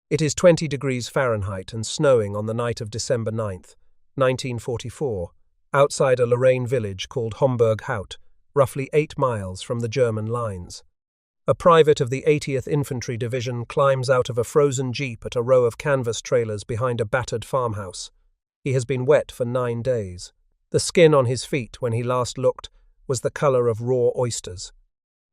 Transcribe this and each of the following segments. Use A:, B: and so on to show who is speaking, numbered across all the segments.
A: It is 20 degrees Fahrenheit and snowing on the night of December 9th, 1944, outside a Lorraine village called Homburg-Haut, roughly 8 miles from the German lines. A private of the 80th Infantry Division climbs out of a frozen jeep at a row of canvas trailers behind a battered farmhouse. He has been wet for 9 days. The skin on his feet, when he last looked, was the color of raw oysters.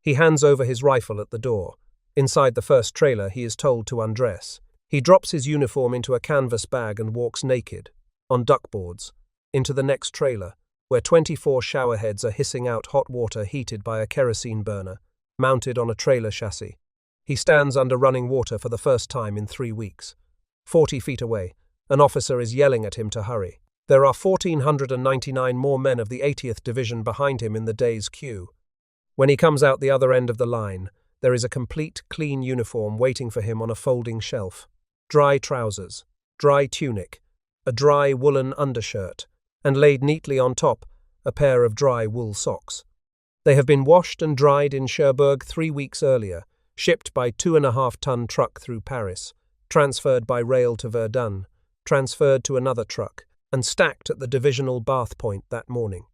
A: He hands over his rifle at the door. Inside the first trailer, he is told to undress. He drops his uniform into a canvas bag and walks naked, on duckboards, into the next trailer, where 24 showerheads are hissing out hot water heated by a kerosene burner, mounted on a trailer chassis. He stands under running water for the first time in 3 weeks. 40 feet away, an officer is yelling at him to hurry. There are 1,499 more men of the 80th Division behind him in the day's queue. When he comes out the other end of the line, there is a complete, clean uniform waiting for him on a folding shelf. Dry trousers, dry tunic, a dry woolen undershirt, and laid neatly on top, a pair of dry wool socks. They have been washed and dried in Cherbourg 3 weeks earlier, shipped by 2.5-ton truck through Paris, transferred by rail to Verdun, transferred to another truck, and stacked at the divisional bath point that morning.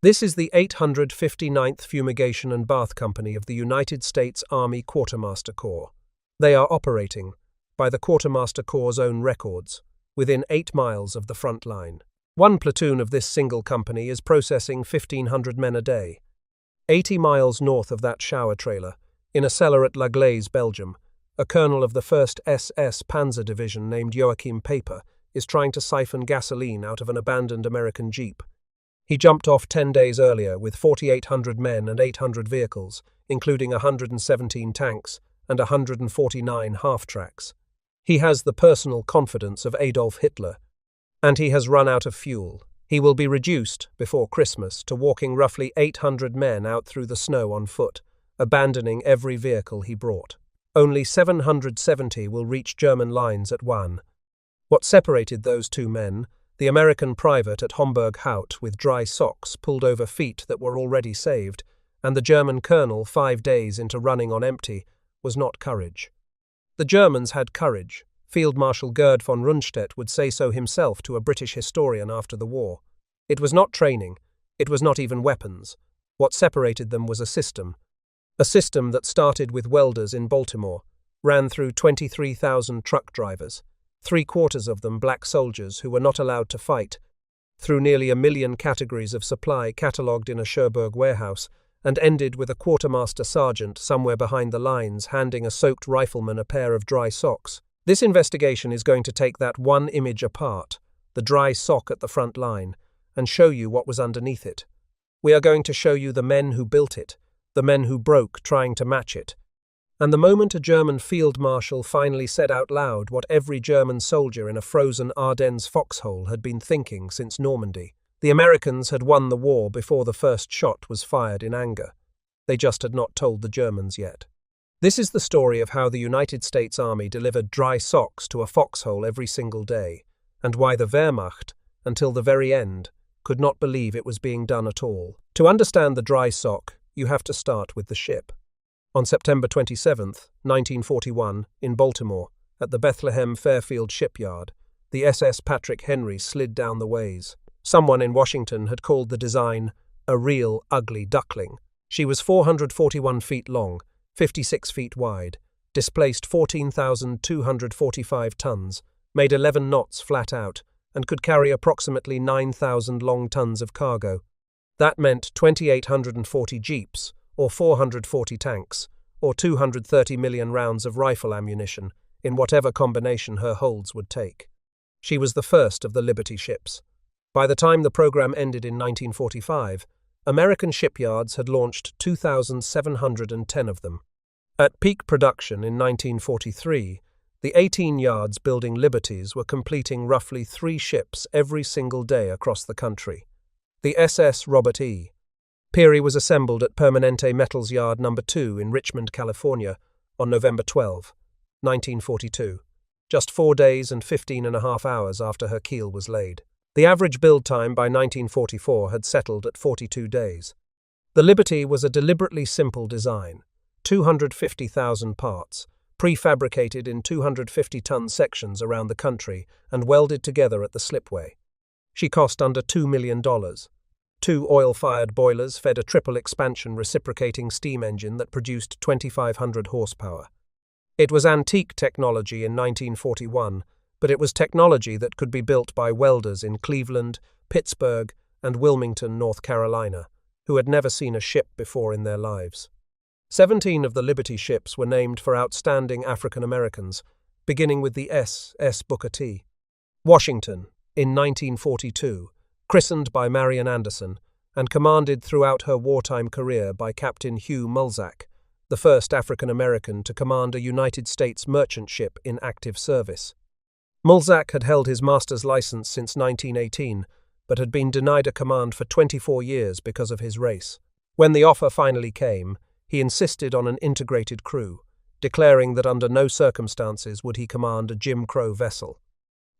A: This is the 859th Fumigation and Bath Company of the United States Army Quartermaster Corps. They are operating, by the Quartermaster Corps' own records, within 8 miles of the front line. One platoon of this single company is processing 1,500 men a day. 80 miles north of that shower trailer, in a cellar at La Glaise, Belgium, a colonel of the 1st SS Panzer Division named Joachim Paper is trying to siphon gasoline out of an abandoned American jeep. He jumped off 10 days earlier with 4,800 men and 800 vehicles, including 117 tanks and 149 half-tracks. He has the personal confidence of Adolf Hitler, and he has run out of fuel. He will be reduced, before Christmas, to walking roughly 800 men out through the snow on foot, abandoning every vehicle he brought. Only 770 will reach German lines at Wann. What separated those 2 men, the American private at Homburg-Haut with dry socks pulled over feet that were already saved, and the German colonel 5 days into running on empty, was not courage. The Germans had courage. Field Marshal Gerd von Rundstedt would say so himself to a British historian after the war. It was not training. It was not even weapons. What separated them was a system that started with welders in Baltimore, ran through 23,000 truck drivers, 3/4 of them black soldiers who were not allowed to fight, through nearly 1 million categories of supply catalogued in a Cherbourg warehouse, and ended with a quartermaster sergeant somewhere behind the lines handing a soaked rifleman a pair of dry socks. This investigation is going to take that one image apart, the dry sock at the front line, and show you what was underneath it. We are going to show you the men who built it, the men who broke trying to match it. And the moment a German field marshal finally said out loud what every German soldier in a frozen Ardennes foxhole had been thinking since Normandy. The Americans had won the war before the first shot was fired in anger. They just had not told the Germans yet. This is the story of how the United States Army delivered dry socks to a foxhole every single day, and why the Wehrmacht, until the very end, could not believe it was being done at all. To understand the dry sock, you have to start with the ship. On September 27, 1941, in Baltimore, at the Bethlehem Fairfield shipyard, the SS Patrick Henry slid down the ways. Someone in Washington had called the design a real ugly duckling. She was 441 feet long, 56 feet wide, displaced 14,245 tons, made 11 knots flat out, and could carry approximately 9,000 long tons of cargo. That meant 2,840 jeeps, or 440 tanks, or 230 million rounds of rifle ammunition, in whatever combination her holds would take. She was the first of the Liberty ships. By the time the program ended in 1945, American shipyards had launched 2,710 of them. At peak production in 1943, the 18 yards building Liberties were completing roughly 3 ships every single day across the country. The SS Robert E. Peary was assembled at Permanente Metals Yard No. 2 in Richmond, California, on November 12, 1942, just 4 days and 15.5 hours after her keel was laid. The average build time by 1944 had settled at 42 days. The Liberty was a deliberately simple design, 250,000 parts, prefabricated in 250-ton sections around the country and welded together at the slipway. She cost under $2 million. 2 oil-fired boilers fed a triple-expansion reciprocating steam engine that produced 2,500 horsepower. It was antique technology in 1941, but it was technology that could be built by welders in Cleveland, Pittsburgh, and Wilmington, North Carolina, who had never seen a ship before in their lives. 17 of the Liberty ships were named for outstanding African Americans, beginning with the S.S. Booker T. Washington, in 1942, christened by Marian Anderson, and commanded throughout her wartime career by Captain Hugh Mulzac, the first African American to command a United States merchant ship in active service. Mulzac had held his master's license since 1918, but had been denied a command for 24 years because of his race. When the offer finally came, he insisted on an integrated crew, declaring that under no circumstances would he command a Jim Crow vessel.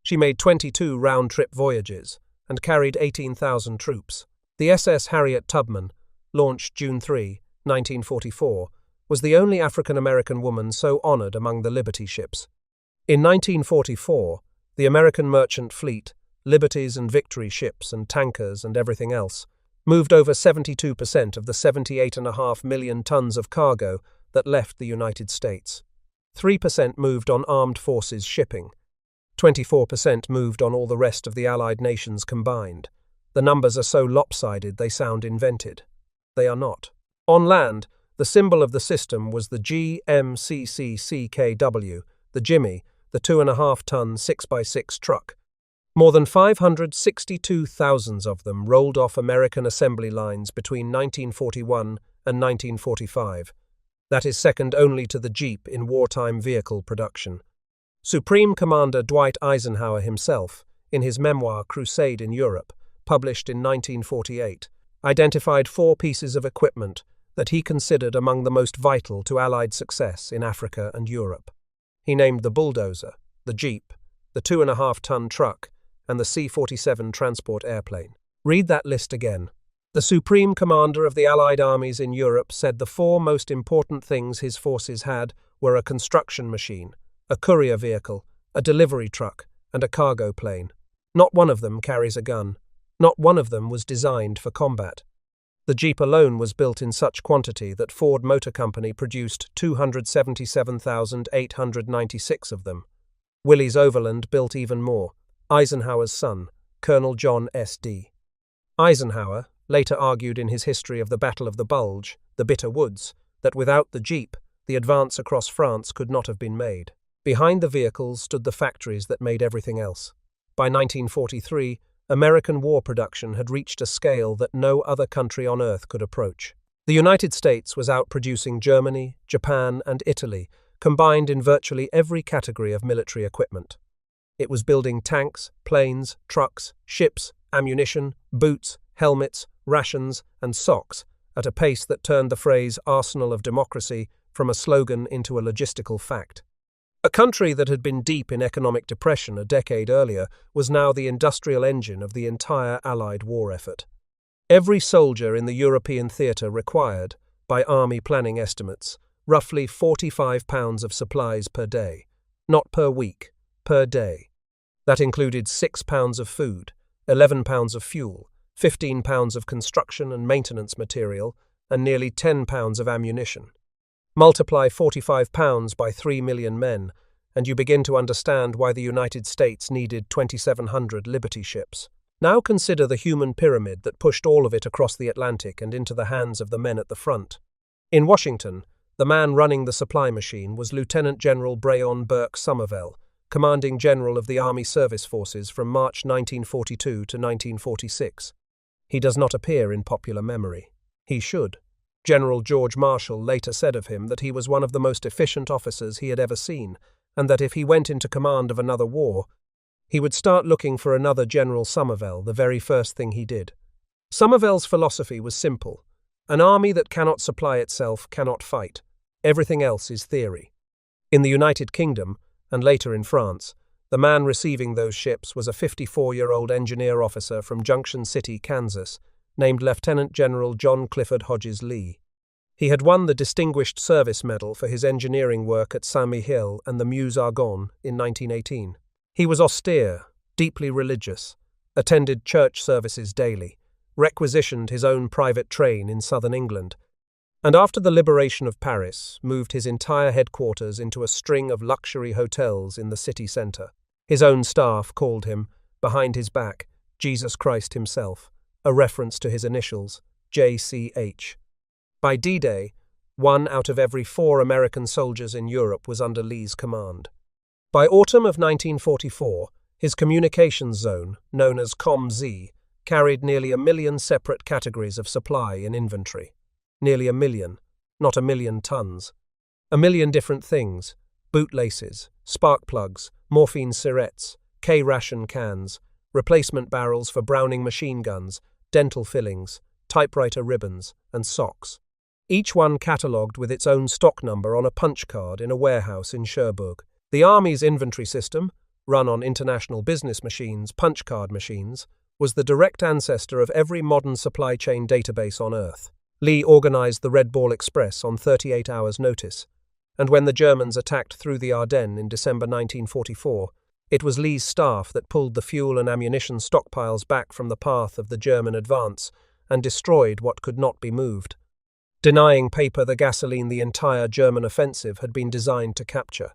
A: She made 22 round-trip voyages and carried 18,000 troops. The SS Harriet Tubman, launched June 3, 1944, was the only African-American woman so honored among the Liberty ships. In 1944, the American merchant fleet, Liberties and Victory ships and tankers and everything else, moved over 72% of the 78.5 million tons of cargo that left the United States. 3% moved on armed forces shipping. 24% moved on all the rest of the Allied nations combined. The numbers are so lopsided they sound invented. They are not. On land, the symbol of the system was the GMCCCKW, the Jimmy, the 2.5-ton 6x6 truck. More than 562,000 of them rolled off American assembly lines between 1941 and 1945. That is second only to the Jeep in wartime vehicle production. Supreme Commander Dwight Eisenhower himself, in his memoir Crusade in Europe, published in 1948, identified 4 pieces of equipment that he considered among the most vital to Allied success in Africa and Europe. He named the bulldozer, the Jeep, the 2.5-ton truck, and the C-47 transport airplane. Read that list again. The Supreme Commander of the Allied armies in Europe said the 4 most important things his forces had were a construction machine, a courier vehicle, a delivery truck, and a cargo plane. Not one of them carries a gun. Not one of them was designed for combat. The Jeep alone was built in such quantity that Ford Motor Company produced 277,896 of them. Willys Overland built even more. Eisenhower's son, Colonel John S.D. Eisenhower later argued in his history of the Battle of the Bulge, the Bitter Woods, that without the Jeep, the advance across France could not have been made. Behind the vehicles stood the factories that made everything else. By 1943, American war production had reached a scale that no other country on earth could approach. The United States was outproducing Germany, Japan, and Italy, combined in virtually every category of military equipment. It was building tanks, planes, trucks, ships, ammunition, boots, helmets, rations, and socks at a pace that turned the phrase "arsenal of democracy" from a slogan into a logistical fact. A country that had been deep in economic depression a decade earlier was now the industrial engine of the entire Allied war effort. Every soldier in the European theatre required, by army planning estimates, roughly 45 pounds of supplies per day, not per week, per day. That included 6 pounds of food, 11 pounds of fuel, 15 pounds of construction and maintenance material, and nearly 10 pounds of ammunition. Multiply 45 pounds by 3 million men, and you begin to understand why the United States needed 2,700 Liberty ships. Now consider the human pyramid that pushed all of it across the Atlantic and into the hands of the men at the front. In Washington, the man running the supply machine was Lieutenant General Brayon Burke Somervell, commanding general of the Army Service Forces from March 1942 to 1946. He does not appear in popular memory. He should. General George Marshall later said of him that he was one of the most efficient officers he had ever seen, and that if he went into command of another war, he would start looking for another General Somervell the very first thing he did. Somervell's philosophy was simple. An army that cannot supply itself cannot fight. Everything else is theory. In the United Kingdom, and later in France, the man receiving those ships was a 54-year-old engineer officer from Junction City, Kansas, named Lieutenant General John Clifford Hodges Lee. He had won the Distinguished Service Medal for his engineering work at Saint-Mihiel and the Meuse-Argonne in 1918. He was austere, deeply religious, attended church services daily, requisitioned his own private train in southern England, and after the liberation of Paris, moved his entire headquarters into a string of luxury hotels in the city centre. His own staff called him, behind his back, Jesus Christ himself, a reference to his initials, JCH. By D-Day, 1 out of every 4 American soldiers in Europe was under Lee's command. By autumn of 1944, his communications zone, known as Com-Z, carried nearly 1 million separate categories of supply in inventory. Nearly 1 million, not 1 million tons. 1 million different things: bootlaces, spark plugs, morphine syrettes, K-ration cans, replacement barrels for Browning machine guns, dental fillings, typewriter ribbons, and socks. Each one catalogued with its own stock number on a punch card in a warehouse in Cherbourg. The Army's inventory system, run on international business machines, punch card machines, was the direct ancestor of every modern supply chain database on Earth. Lee organized the Red Ball Express on 38 hours' notice, and when the Germans attacked through the Ardennes in December 1944, it was Lee's staff that pulled the fuel and ammunition stockpiles back from the path of the German advance and destroyed what could not be moved, denying paper the gasoline the entire German offensive had been designed to capture.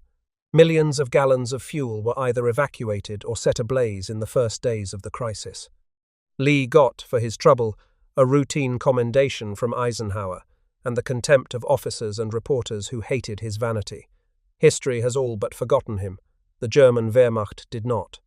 A: Millions of gallons of fuel were either evacuated or set ablaze in the first days of the crisis. Lee got, for his trouble, a routine commendation from Eisenhower and the contempt of officers and reporters who hated his vanity. History has all but forgotten him. The German Wehrmacht did not.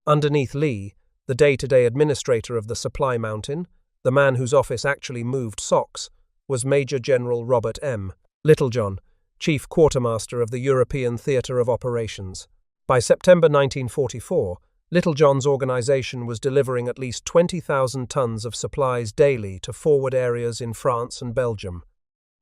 A: Underneath Lee, the day-to-day administrator of the Supply Mountain, the man whose office actually moved socks, was Major General Robert M. Littlejohn, Chief Quartermaster of the European Theatre of Operations. By September 1944, Littlejohn's organization was delivering at least 20,000 tons of supplies daily to forward areas in France and Belgium.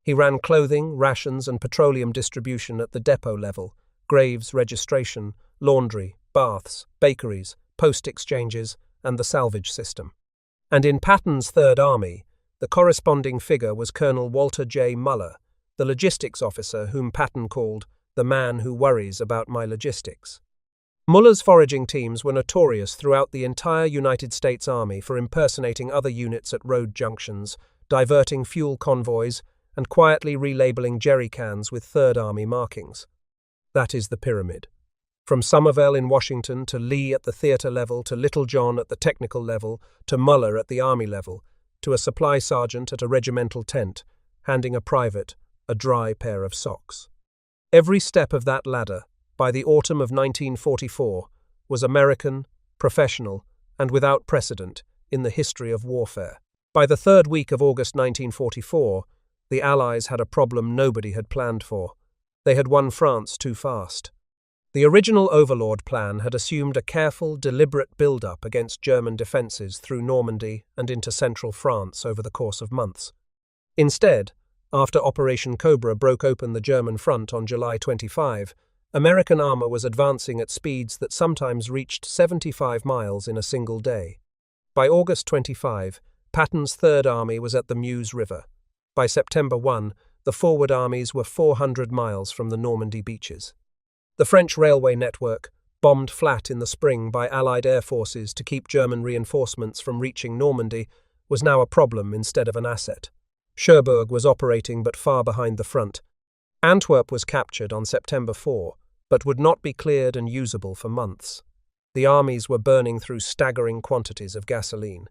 A: He ran clothing, rations, and petroleum distribution at the depot level, graves registration, laundry, baths, bakeries, post exchanges, and the salvage system. And in Patton's Third Army, the corresponding figure was Colonel Walter J. Muller, the logistics officer whom Patton called the man who worries about my logistics. Muller's foraging teams were notorious throughout the entire United States Army for impersonating other units at road junctions, diverting fuel convoys, and quietly relabeling jerry cans with Third Army markings. That is the pyramid. From Somerville in Washington to Lee at the theater level to Littlejohn at the technical level to Muller at the Army level to a supply sergeant at a regimental tent, handing a private a dry pair of socks. Every step of that ladder, by the autumn of 1944, was American, professional, and without precedent in the history of warfare. By the third week of August 1944, the Allies had a problem nobody had planned for. They had won France too fast. The original Overlord plan had assumed a careful, deliberate build-up against German defences through Normandy and into central France over the course of months. Instead, after Operation Cobra broke open the German front on July 25, American armour was advancing at speeds that sometimes reached 75 miles in a single day. By August 25, Patton's Third Army was at the Meuse River. By September 1, the forward armies were 400 miles from the Normandy beaches. The French railway network, bombed flat in the spring by Allied air forces to keep German reinforcements from reaching Normandy, was now a problem instead of an asset. Cherbourg was operating but far behind the front. Antwerp was captured on September 4, but would not be cleared and usable for months. The armies were burning through staggering quantities of gasoline.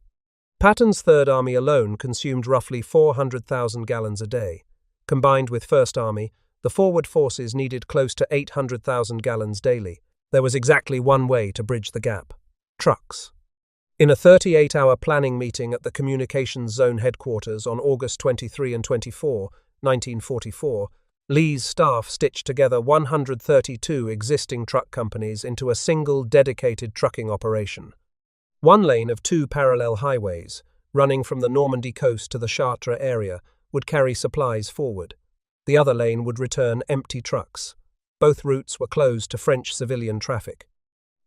A: Patton's Third Army alone consumed roughly 400,000 gallons a day. Combined with First Army, the forward forces needed close to 800,000 gallons daily. There was exactly one way to bridge the gap: trucks. In a 38-hour planning meeting at the Communications Zone headquarters on August 23 and 24, 1944, Lee's staff stitched together 132 existing truck companies into a single dedicated trucking operation. One lane of 2 parallel highways, running from the Normandy coast to the Chartres area, would carry supplies forward. The other lane would return empty trucks. Both routes were closed to French civilian traffic.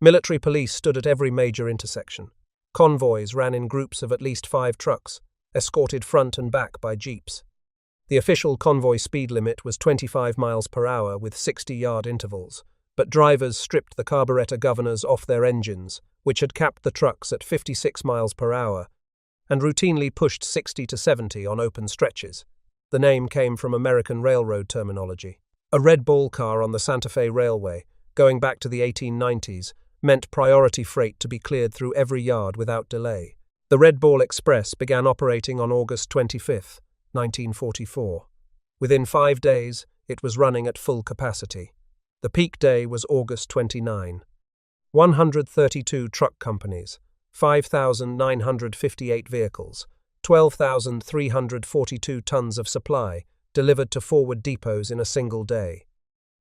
A: Military police stood at every major intersection. Convoys ran in groups of at least 5 trucks, escorted front and back by jeeps. The official convoy speed limit was 25 miles per hour with 60-yard intervals, but drivers stripped the carburetor governors off their engines, which had capped the trucks at 56 miles per hour, and routinely pushed 60 to 70 on open stretches. The name came from American railroad terminology. A Red Ball car on the Santa Fe Railway, going back to the 1890s, meant priority freight to be cleared through every yard without delay. The Red Ball Express began operating on August 25, 1944. Within 5 days, it was running at full capacity. The peak day was August 29. 132 truck companies, 5,958 vehicles, 12,342 tons of supply delivered to forward depots in a single day.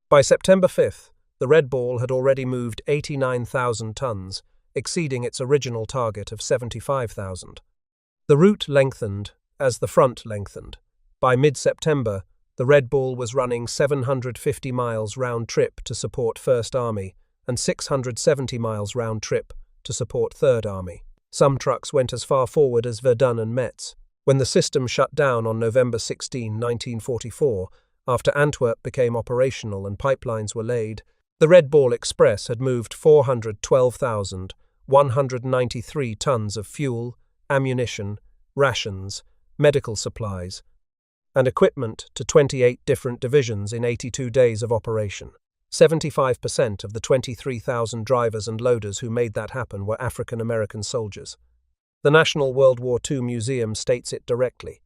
A: By September 5th, the Red Ball had already moved 89,000 tons, exceeding its original target of 75,000. The route lengthened as the front lengthened. By mid-September, the Red Ball was running 750 miles round-trip to support 1st Army and 670 miles round-trip to support 3rd Army. Some trucks went as far forward as Verdun and Metz. When the system shut down on November 16, 1944, after Antwerp became operational and pipelines were laid, the Red Ball Express had moved 412,193 tons of fuel, ammunition, rations, medical supplies, and equipment to 28 different divisions in 82 days of operation. 75% of the 23,000 drivers and loaders who made that happen were African American soldiers. The National World War II Museum states it directly.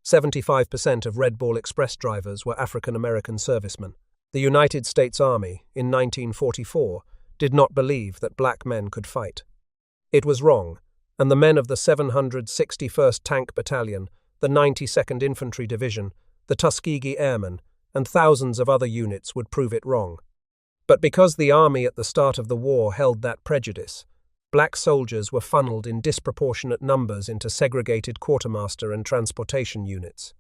A: 75% of Red Ball Express drivers were African American servicemen. The United States Army, in 1944, did not believe that black men could fight. It was wrong, and the men of the 761st Tank Battalion, the 92nd Infantry Division, the Tuskegee Airmen, and thousands of other units would prove it wrong. But because the Army at the start of the war held that prejudice, black soldiers were funneled in disproportionate numbers into segregated quartermaster and transportation units.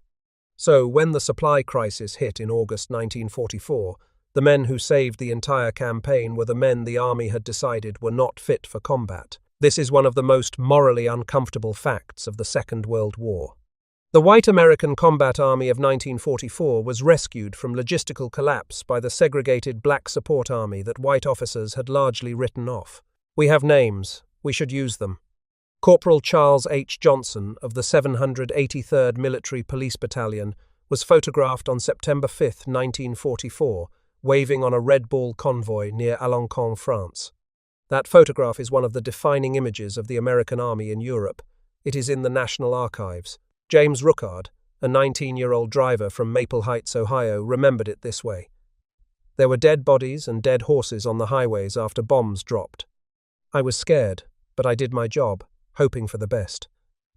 A: So, when the supply crisis hit in August 1944, the men who saved the entire campaign were the men the Army had decided were not fit for combat. This is one of the most morally uncomfortable facts of the Second World War. The white American Combat Army of 1944 was rescued from logistical collapse by the segregated black support army that white officers had largely written off. We have names, we should use them. Corporal Charles H. Johnson of the 783rd Military Police Battalion was photographed on September 5, 1944, waving on a Red Ball convoy near Alencon, France. That photograph is one of the defining images of the American Army in Europe. It is in the National Archives. James Rookard, a 19-year-old driver from Maple Heights, Ohio, remembered it this way. There were dead bodies and dead horses on the highways after bombs dropped. I was scared, but I did my job, hoping for the best.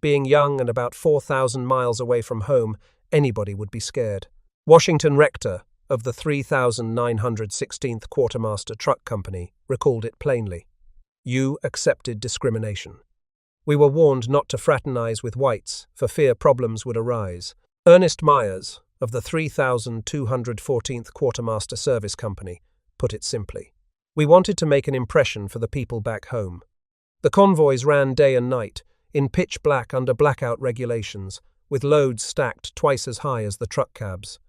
A: Being young and about 4,000 miles away from home, anybody would be scared. Washington Rector of the 3,916th Quartermaster Truck Company recalled it plainly. You accepted discrimination. We were warned not to fraternize with whites for fear problems would arise. Ernest Myers of the 3,214th Quartermaster Service Company put it simply. We wanted to make an impression for the people back home. The convoys ran day and night, in pitch black under blackout regulations, with loads stacked twice as high as the truck cabs.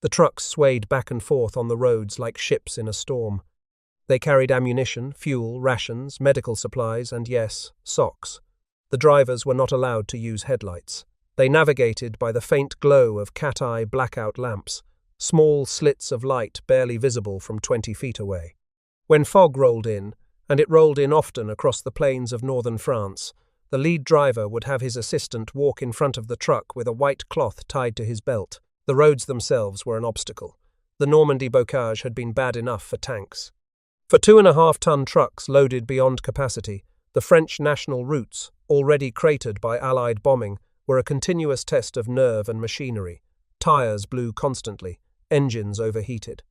A: The trucks swayed back and forth on the roads like ships in a storm. They carried ammunition, fuel, rations, medical supplies, and yes, socks. The drivers were not allowed to use headlights. They navigated by the faint glow of cat-eye blackout lamps, small slits of light barely visible from 20 feet away. When fog rolled in, and it rolled in often across the plains of northern France, the lead driver would have his assistant walk in front of the truck with a white cloth tied to his belt. The roads themselves were an obstacle. The Normandy bocage had been bad enough for tanks. For 2.5-ton trucks loaded beyond capacity, the French national routes, already cratered by Allied bombing, were a continuous test of nerve and machinery. Tires blew constantly, engines overheated.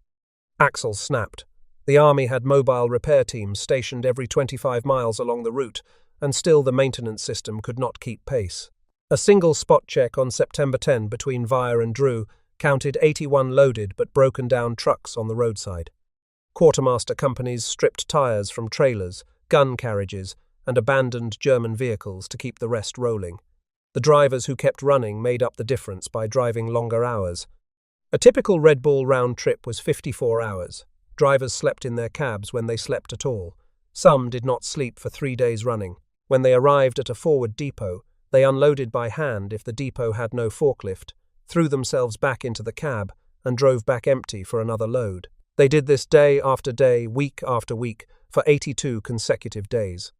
A: Axles snapped. The Army had mobile repair teams stationed every 25 miles along the route, and still the maintenance system could not keep pace. A single spot check on September 10 between Vire and Dreux counted 81 loaded but broken-down trucks on the roadside. Quartermaster companies stripped tires from trailers, gun carriages, and abandoned German vehicles to keep the rest rolling. The drivers who kept running made up the difference by driving longer hours. A typical Red Bull round trip was 54 hours. Drivers slept in their cabs when they slept at all. Some did not sleep for 3 days running. When they arrived at a forward depot, they unloaded by hand if the depot had no forklift, threw themselves back into the cab, and drove back empty for another load. They did this day after day, week after week, for 82 consecutive days.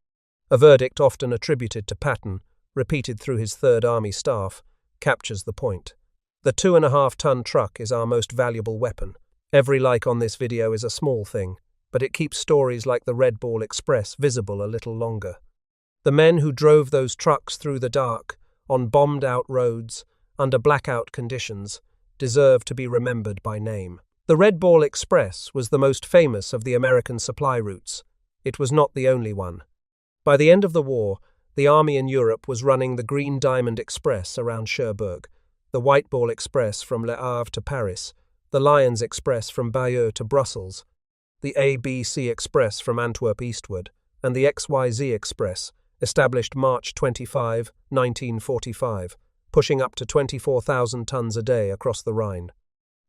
A: A verdict often attributed to Patton, repeated through his Third Army staff, captures the point. The 2.5-ton truck is our most valuable weapon. Every like on this video is a small thing, but it keeps stories like the Red Ball Express visible a little longer. The men who drove those trucks through the dark, on bombed-out roads, under blackout conditions, deserve to be remembered by name. The Red Ball Express was the most famous of the American supply routes. It was not the only one. By the end of the war, the army in Europe was running the Green Diamond Express around Cherbourg, the White Ball Express from Le Havre to Paris, the Lions Express from Bayeux to Brussels, the ABC Express from Antwerp eastward, and the XYZ Express, established March 25, 1945, pushing up to 24,000 tons a day across the Rhine.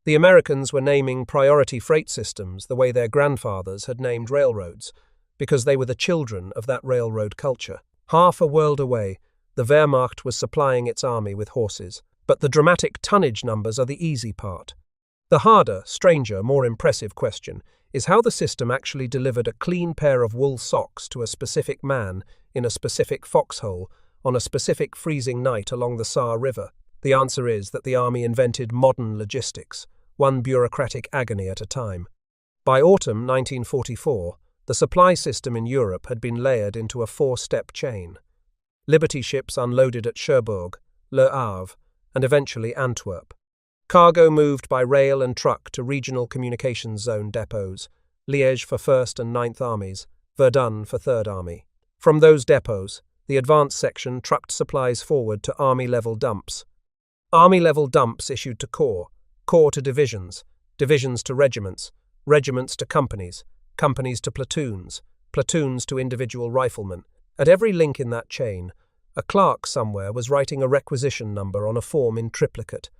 A: The Americans were naming priority freight systems the way their grandfathers had named railroads, because they were the children of that railroad culture. Half a world away, the Wehrmacht was supplying its army with horses. But the dramatic tonnage numbers are the easy part. The harder, stranger, more impressive question is how the system actually delivered a clean pair of wool socks to a specific man in a specific foxhole on a specific freezing night along the Saar River. The answer is that the army invented modern logistics, one bureaucratic agony at a time. By autumn 1944, the supply system in Europe had been layered into a 4-step chain. Liberty ships unloaded at Cherbourg, Le Havre, and eventually Antwerp. Cargo moved by rail and truck to regional communications zone depots, Liège for 1st and 9th Armies, Verdun for 3rd Army. From those depots, the advance section trucked supplies forward to Army-level dumps. Army-level dumps issued to corps, corps to divisions, divisions to regiments, regiments to companies, companies to platoons, platoons to individual riflemen. At every link in that chain, a clerk somewhere was writing a requisition number on a form in triplicate.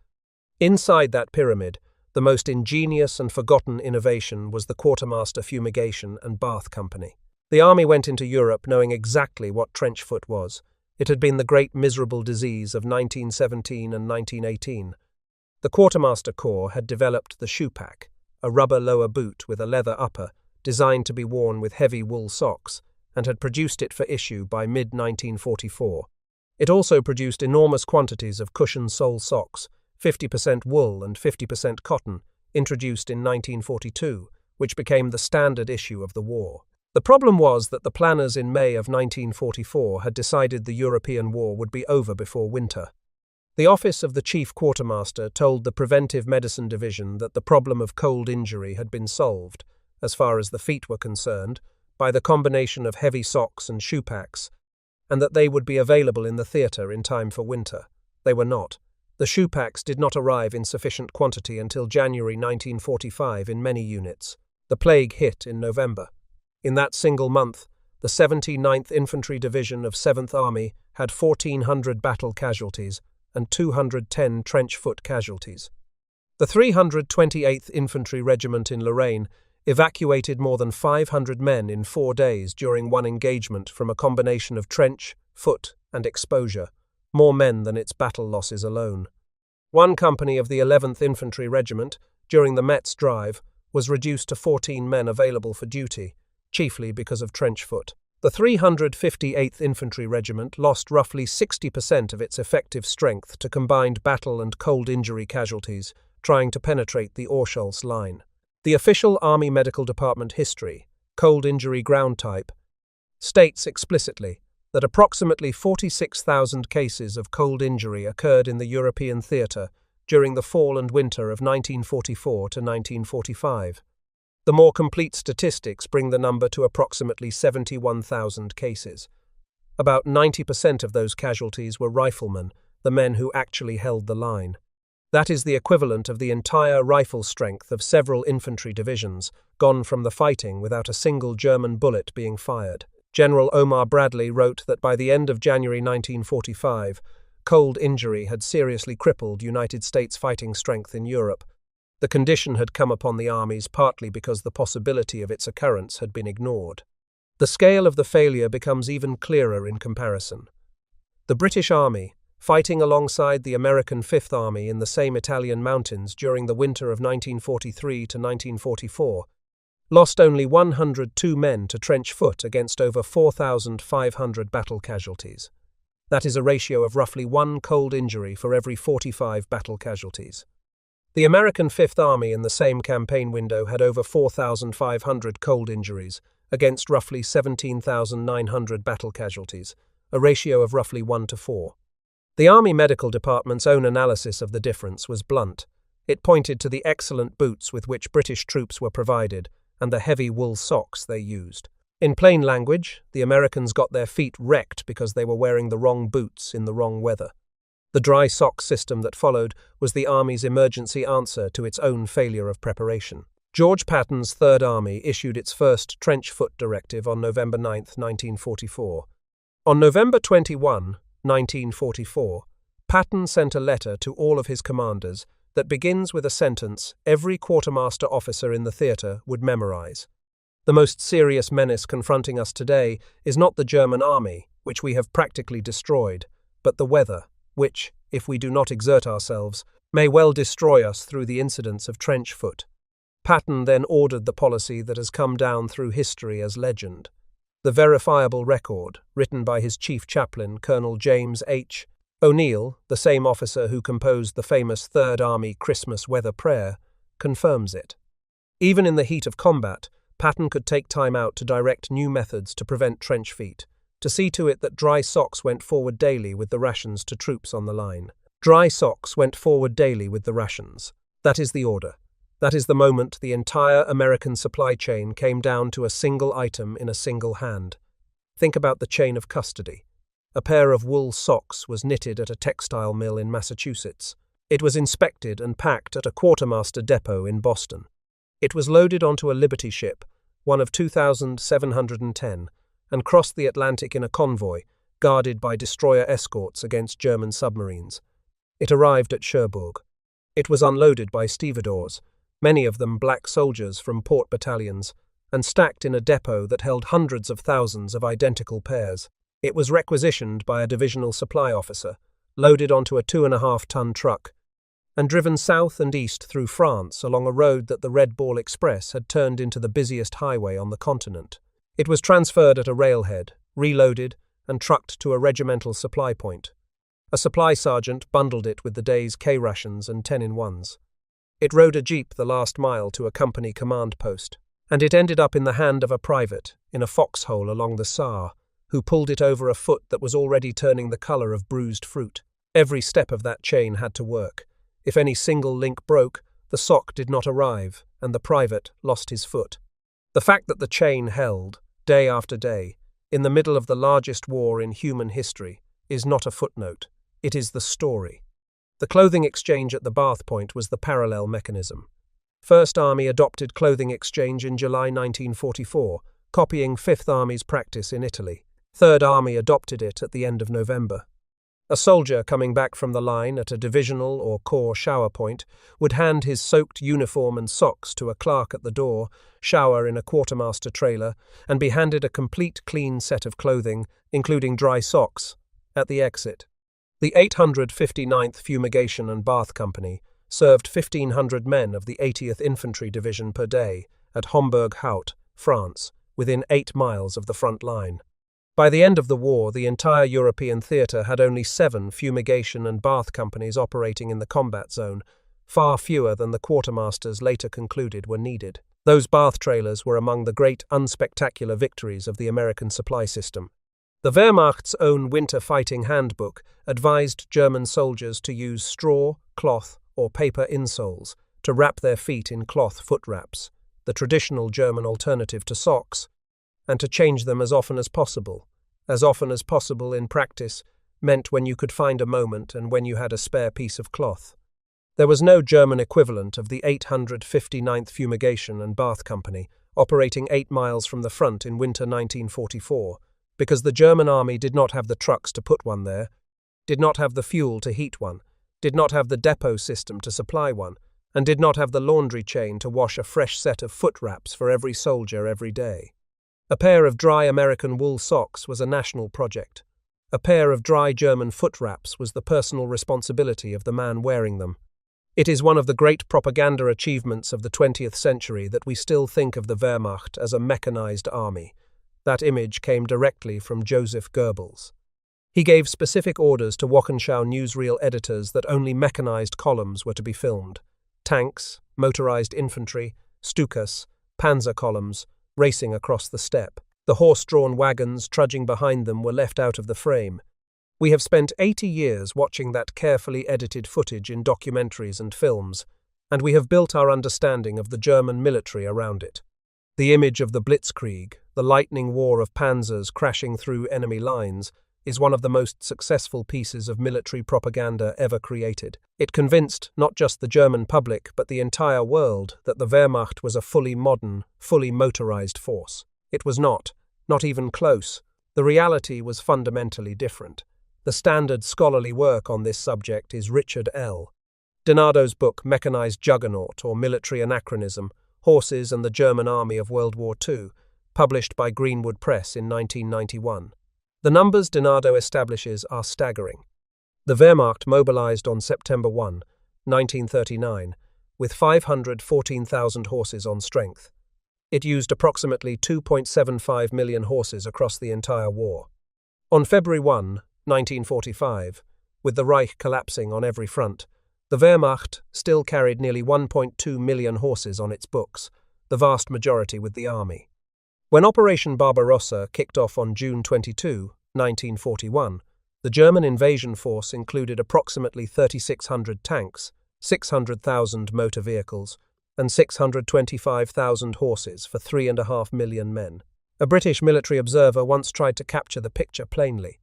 A: Inside that pyramid, the most ingenious and forgotten innovation was the Quartermaster Fumigation and Bath Company. The army went into Europe knowing exactly what trench foot was. It had been the great miserable disease of 1917 and 1918. The Quartermaster Corps had developed the shoepack, a rubber lower boot with a leather upper, designed to be worn with heavy wool socks, and had produced it for issue by mid-1944. It also produced enormous quantities of cushioned sole socks, 50% wool and 50% cotton, introduced in 1942, which became the standard issue of the war. The problem was that the planners in May of 1944 had decided the European war would be over before winter. The office of the chief quartermaster told the Preventive Medicine Division that the problem of cold injury had been solved, as far as the feet were concerned, by the combination of heavy socks and shoepacks, and that they would be available in the theatre in time for winter. They were not. The shoepacks did not arrive in sufficient quantity until January 1945 in many units. The plague hit in November. In that single month, the 79th Infantry Division of 7th Army had 1,400 battle casualties and 210 trench foot casualties. The 328th Infantry Regiment in Lorraine evacuated more than 500 men in 4 days during one engagement from a combination of trench, foot, and exposure, more men than its battle losses alone. One company of the 11th Infantry Regiment, during the Metz drive, was reduced to 14 men available for duty, chiefly because of trench foot. The 358th Infantry Regiment lost roughly 60% of its effective strength to combined battle and cold injury casualties, trying to penetrate the Orscholz line. The official Army Medical Department history, cold injury ground type, states explicitly that approximately 46,000 cases of cold injury occurred in the European theatre during the fall and winter of 1944 to 1945. The more complete statistics bring the number to approximately 71,000 cases. About 90% of those casualties were riflemen, the men who actually held the line. That is the equivalent of the entire rifle strength of several infantry divisions, gone from the fighting without a single German bullet being fired. General Omar Bradley wrote that by the end of January 1945, cold injury had seriously crippled United States fighting strength in Europe. The condition had come upon the armies partly because the possibility of its occurrence had been ignored. The scale of the failure becomes even clearer in comparison. The British Army, fighting alongside the American Fifth Army in the same Italian mountains during the winter of 1943 to 1944, lost only 102 men to trench foot against over 4,500 battle casualties. That is a ratio of roughly 1 cold injury for every 45 battle casualties. The American Fifth Army in the same campaign window had over 4,500 cold injuries against roughly 17,900 battle casualties, a ratio of roughly 1 to 4. The Army Medical Department's own analysis of the difference was blunt. It pointed to the excellent boots with which British troops were provided and the heavy wool socks they used. In plain language, the Americans got their feet wrecked because they were wearing the wrong boots in the wrong weather. The dry sock system that followed was the Army's emergency answer to its own failure of preparation. George Patton's Third Army issued its first trench foot directive on November 9, 1944. On November 21, 1944, Patton sent a letter to all of his commanders that begins with a sentence every quartermaster officer in the theatre would memorize. The most serious menace confronting us today is not the German army, which we have practically destroyed, but the weather, which, if we do not exert ourselves, may well destroy us through the incidents of trench foot. Patton then ordered the policy that has come down through history as legend. The verifiable record, written by his chief chaplain, Colonel James H. O'Neill, the same officer who composed the famous Third Army Christmas weather prayer, confirms it. Even in the heat of combat, Patton could take time out to direct new methods to prevent trench feet, to see to it that dry socks went forward daily with the rations to troops on the line. Dry socks went forward daily with the rations. That is the order. That is the moment the entire American supply chain came down to a single item in a single hand. Think about the chain of custody. A pair of wool socks was knitted at a textile mill in Massachusetts. It was inspected and packed at a quartermaster depot in Boston. It was loaded onto a Liberty ship, one of 2,710, and crossed the Atlantic in a convoy, guarded by destroyer escorts against German submarines. It arrived at Cherbourg. It was unloaded by stevedores, many of them black soldiers from port battalions, and stacked in a depot that held hundreds of thousands of identical pairs. It was requisitioned by a divisional supply officer, loaded onto a 2.5-ton truck, and driven south and east through France along a road that the Red Ball Express had turned into the busiest highway on the continent. It was transferred at a railhead, reloaded, and trucked to a regimental supply point. A supply sergeant bundled it with the day's K-rations and 10-in-1s. It rode a jeep the last mile to a company command post, and it ended up in the hand of a private, in a foxhole along the Saar, who pulled it over a foot that was already turning the colour of bruised fruit. Every step of that chain had to work. If any single link broke, the sock did not arrive, and the private lost his foot. The fact that the chain held, day after day, in the middle of the largest war in human history, is not a footnote. It is the story. The clothing exchange at the Bath Point was the parallel mechanism. First Army adopted clothing exchange in July 1944, copying Fifth Army's practice in Italy. Third Army adopted it at the end of November. A soldier coming back from the line at a divisional or corps shower point would hand his soaked uniform and socks to a clerk at the door, shower in a quartermaster trailer, and be handed a complete clean set of clothing, including dry socks, at the exit. The 859th Fumigation and Bath Company served 1,500 men of the 80th Infantry Division per day at Homburg-Haut, France, within 8 miles of the front line. By the end of the war, the entire European theatre had only 7 fumigation and bath companies operating in the combat zone, far fewer than the quartermasters later concluded were needed. Those bath trailers were among the great unspectacular victories of the American supply system. The Wehrmacht's own winter fighting handbook advised German soldiers to use straw, cloth, or paper insoles to wrap their feet in cloth foot wraps, the traditional German alternative to socks, and to change them as often as possible. As often as possible in practice meant when you could find a moment and when you had a spare piece of cloth. There was no German equivalent of the 859th Fumigation and Bath Company, operating 8 miles from the front in winter 1944, because the German army did not have the trucks to put one there. did not have the fuel to heat one, did not have the depot system to supply one, and did not have the laundry chain to wash a fresh set of foot wraps for every soldier every day. A pair of dry American wool socks was a national project. A pair of dry German foot wraps was the personal responsibility of the man wearing them. It is one of the great propaganda achievements of the 20th century that we still think of the Wehrmacht as a mechanized army. That image came directly from Joseph Goebbels. He gave specific orders to Wochenschau newsreel editors that only mechanized columns were to be filmed. Tanks, motorized infantry, Stukas, panzer columns, racing across the steppe. The horse-drawn wagons trudging behind them were left out of the frame. We have spent 80 years watching that carefully edited footage in documentaries and films, and we have built our understanding of the German military around it. The image of the Blitzkrieg, the lightning war of panzers crashing through enemy lines, is one of the most successful pieces of military propaganda ever created. It convinced not just the German public but the entire world that the Wehrmacht was a fully modern, fully motorized force. It was not even close. The reality was fundamentally different. The standard scholarly work on this subject is Richard L. Donado's book Mechanized Juggernaut or Military Anachronism, Horses and the German Army of World War II, published by Greenwood Press in 1991. The numbers Donado establishes are staggering. The Wehrmacht mobilized on September 1, 1939, with 514,000 horses on strength. It used approximately 2.75 million horses across the entire war. On February 1, 1945, with the Reich collapsing on every front, the Wehrmacht still carried nearly 1.2 million horses on its books, the vast majority with the army. When Operation Barbarossa kicked off on June 22, 1941, the German invasion force included approximately 3,600 tanks, 600,000 motor vehicles, and 625,000 horses for 3.5 million men. A British military observer once tried to capture the picture plainly.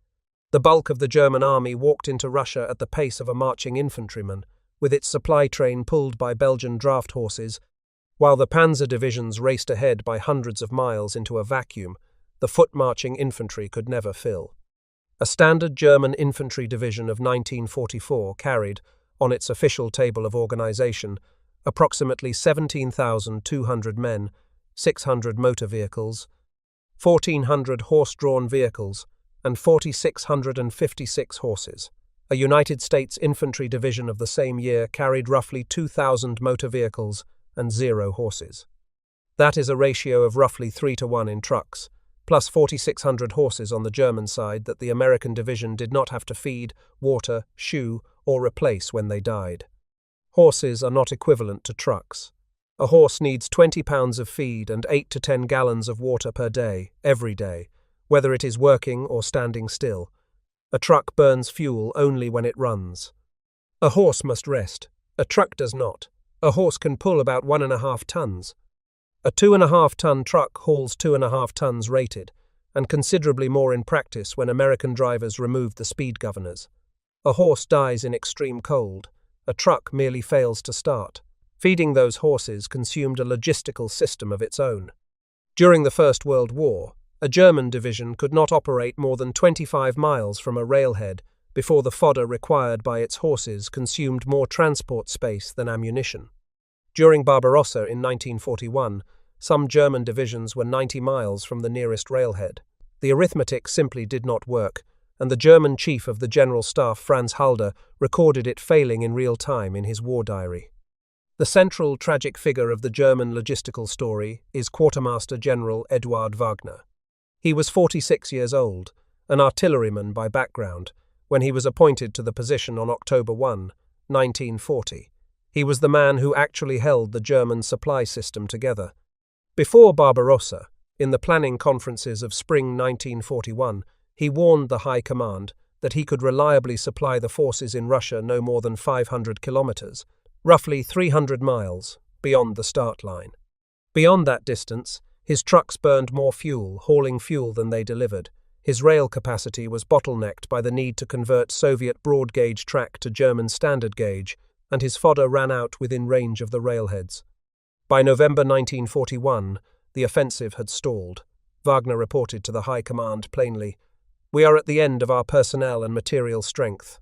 A: The bulk of the German army walked into Russia at the pace of a marching infantryman, with its supply train pulled by Belgian draft horses, while the panzer divisions raced ahead by hundreds of miles into a vacuum the foot-marching infantry could never fill. A standard German infantry division of 1944 carried, on its official table of organization, approximately 17,200 men, 600 motor vehicles, 1,400 horse-drawn vehicles, and 4,656 horses. A United States infantry division of the same year carried roughly 2,000 motor vehicles and 0 horses. That is a ratio of roughly 3-to-1 in trucks, plus 4,600 horses on the German side that the American division did not have to feed, water, shoe, or replace when they died. Horses are not equivalent to trucks. A horse needs 20 pounds of feed and 8 to 10 gallons of water per day, every day, whether it is working or standing still. A truck burns fuel only when it runs. A horse must rest. A truck does not. A horse can pull about 1.5 tons. A 2.5-ton truck hauls 2.5 tons rated, and considerably more in practice when American drivers removed the speed governors. A horse dies in extreme cold. A truck merely fails to start. Feeding those horses consumed a logistical system of its own. During the First World War, a German division could not operate more than 25 miles from a railhead before the fodder required by its horses consumed more transport space than ammunition. During Barbarossa in 1941, some German divisions were 90 miles from the nearest railhead. The arithmetic simply did not work, and the German chief of the General Staff, Franz Halder, recorded it failing in real time in his war diary. The central tragic figure of the German logistical story is Quartermaster General Eduard Wagner. He was 46 years old, an artilleryman by background, when he was appointed to the position on October 1, 1940. He was the man who actually held the German supply system together. Before Barbarossa, in the planning conferences of spring 1941, he warned the High Command that he could reliably supply the forces in Russia no more than 500 kilometers, roughly 300 miles, beyond the start line. Beyond that distance, his trucks burned more fuel, hauling fuel than they delivered. His rail capacity was bottlenecked by the need to convert Soviet broad-gauge track to German standard gauge, and his fodder ran out within range of the railheads. By November 1941, the offensive had stalled. Wagner reported to the High Command plainly, We are at the end of our personnel and material strength.